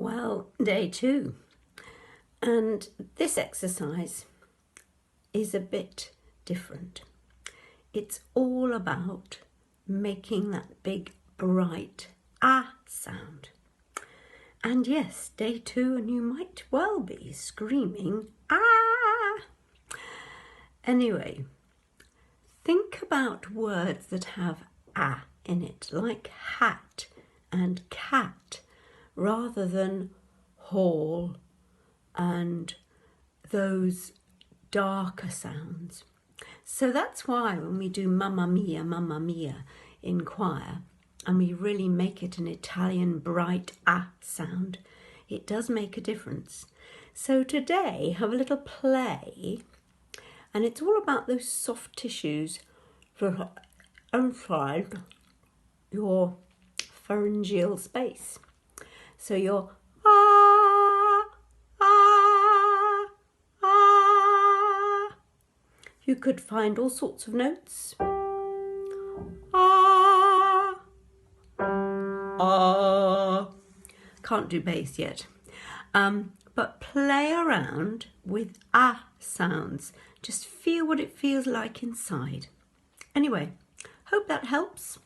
Well, day 2, and this exercise is a bit different. It's all about making that big, bright ah sound. And yes, day 2, and you might well be screaming ah. Anyway, think about words that have ah in it, like hat and cat, rather than hall and those darker sounds. So that's why when we do mamma mia in choir, and we really make it an Italian bright ah sound, it does make a difference. So today, have a little play, and it's all about those soft tissues that are inside your pharyngeal space. So your ah, ah, ah. You could find all sorts of notes. Ah, ah. Can't do bass yet. But play around with ah sounds. Just feel what it feels like inside. Anyway, hope that helps.